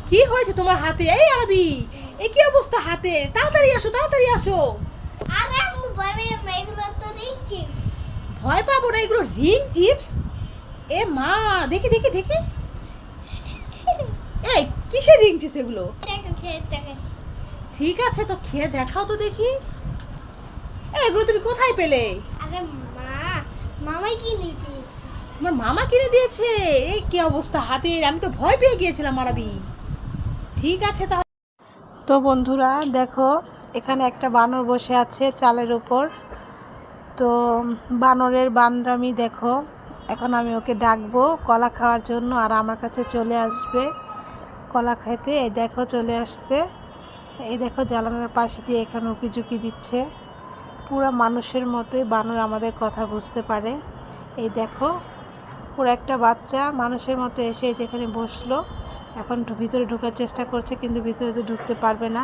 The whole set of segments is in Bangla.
কি হয়েছে তোমার হাতে? এই আরবি, এ কি অবস্থা হাতে? তাড়াতাড়ি আসো, তাড়াতাড়ি আসো। আরে আম্মু ভয় পেয়ে না, এগুলো তো দেখছি। ভয় পাবো না, এগুলো রিং চিপস। এ মা, দেখি দেখি দেখি। এই কিসের রিং চিপস এগুলো? একটু খেয়ে দেখাস। ঠিক আছে, তো খেয়ে দেখাও তো দেখি। এগুলো তুমি কোথায় পেলে? আরে মা, মামাই কিনে দিয়েছে। তোমার মামা কিনে দিয়েছে? এই কি অবস্থা হাতের, আমি তো ভয় পেয়ে গিয়েছিলাম আরবি। ঠিক আছে তাহলে। তো বন্ধুরা দেখো, এখানে একটা বানর বসে আছে চালের উপর। তো বানরের বান্দরামি দেখো। এখন আমি ওকে ডাকবো কলা খাওয়ার জন্য, আর আমার কাছে চলে আসবে কলা খেতে। এই দেখো চলে আসছে। এই দেখো জানালার পাশে দিয়ে এখানে উকি ঝুঁকি দিচ্ছে। পুরো মানুষের মতোই বানর আমাদের কথা বুঝতে পারে। এই দেখো পুরো একটা বাচ্চা মানুষের মতো এসে যেখানে বসলো। এখন ভিতরে ঢোকার চেষ্টা করছে, কিন্তু ভিতরে তো ঢুকতে পারবে না,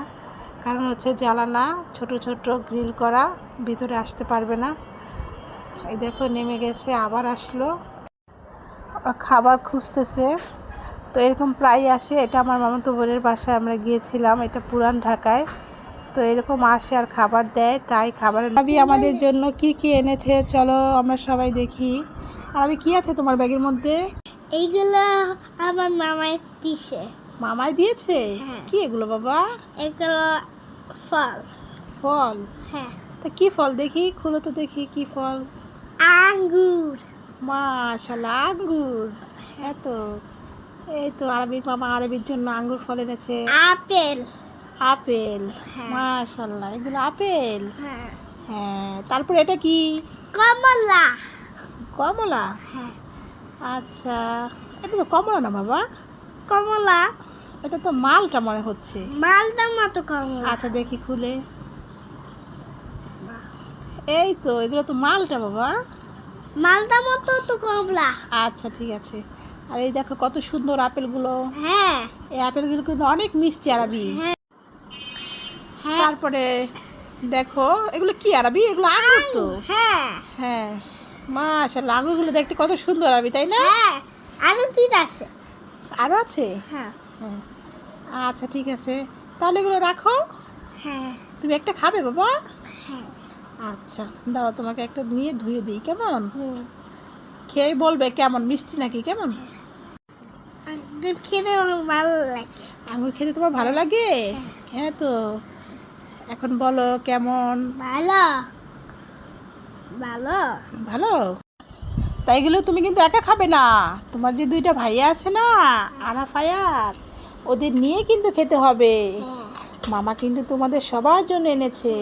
কারণ হচ্ছে জানালা ছোট ছোট গ্রিল করা, ভিতরে আসতে পারবে না। এই দেখো নেমে গেছে, আবার আসলো, খাবার খুঁজতেছে। তো এরকম প্রায় আসে। এটা আমার মামাতো বোনের বাসায় আমরা গিয়েছিলাম, এটা পুরান ঢাকায়। তো এরকম আসে আর খাবার দেয়, তাই খাবারের ভাবি আমাদের জন্য কি কি এনেছে চলো আমরা সবাই দেখি। আর আমি কি আছে তোমার ব্যাগের মধ্যে? এইগুলো আমার মামাই দিছে। মামাই দিয়েছে? হ্যাঁ। কি এগুলো বাবা? এগুলো ফল। ফল? হ্যাঁ, তা কি ফল দেখি, খুলো তো দেখি কি ফল। আঙ্গুর। মাশাআল্লাহ, আঙ্গুর। হ্যাঁ তো, এই তো আরবির মামা আরবির জন্য আঙ্গুর ফল এনেছে। আপেল। আপেল? হ্যাঁ। মাশাআল্লাহ, এগুলো আপেল? হ্যাঁ, হ্যাঁ, তারপর এটা কি? কমলা। কমলা? হ্যাঁ, আচ্ছা, এটা তো কমলা না বাবা, কমলা। এটা তো মালটা মনে হচ্ছে। মালদার মতো কমলা। আচ্ছা দেখি খুলে। এই তো এগুলো তো মালটা বাবা। মালদার মতো তো কমলা। আচ্ছা ঠিক আছে। আর এই দেখো কত সুন্দর আপেলগুলো। হ্যাঁ, এই আপেলগুলো কিন্তু অনেক মিষ্টি আরবি। হ্যাঁ, হ্যাঁ। তারপরে দেখো এগুলো কি আরবি? এগুলো আঙ্গুর তো। হ্যাঁ, হ্যাঁ, মাশাআল্লাহ, আঙ্গুরগুলো দেখতে কত সুন্দর আরবি, তাই না? হ্যাঁ। আরো ঠিক আছে। আরও আছে? হ্যাঁ, হ্যাঁ, আচ্ছা ঠিক আছে, তাহলে এগুলো রাখো। হ্যাঁ, তুমি একটা খাবে বাবা? হ্যাঁ। আচ্ছা দাঁড়াও, তোমাকে একটা নিয়ে ধুয়ে দিই, কেমন? হুম। খেয়ে বলবে কেমন, মিষ্টি নাকি কেমন। আঙ্গুর খেতে আমার ভালো লাগে। আঙুর খেতে তোমার ভালো লাগে? হ্যাঁ তো, এখন বলো কেমন। ভালো। ভালো। ভালো? তাই এগুলো তুমি কিন্তু একা খাবে না, তোমার যে দুইটা ভাইয়া আছে না, আরাফ আয়াত, ওদের নিয়ে কিন্তু খেতে হবে। হ্যাঁ। মামা কিন্তু তোমাদের সবার জন্য এনেছে।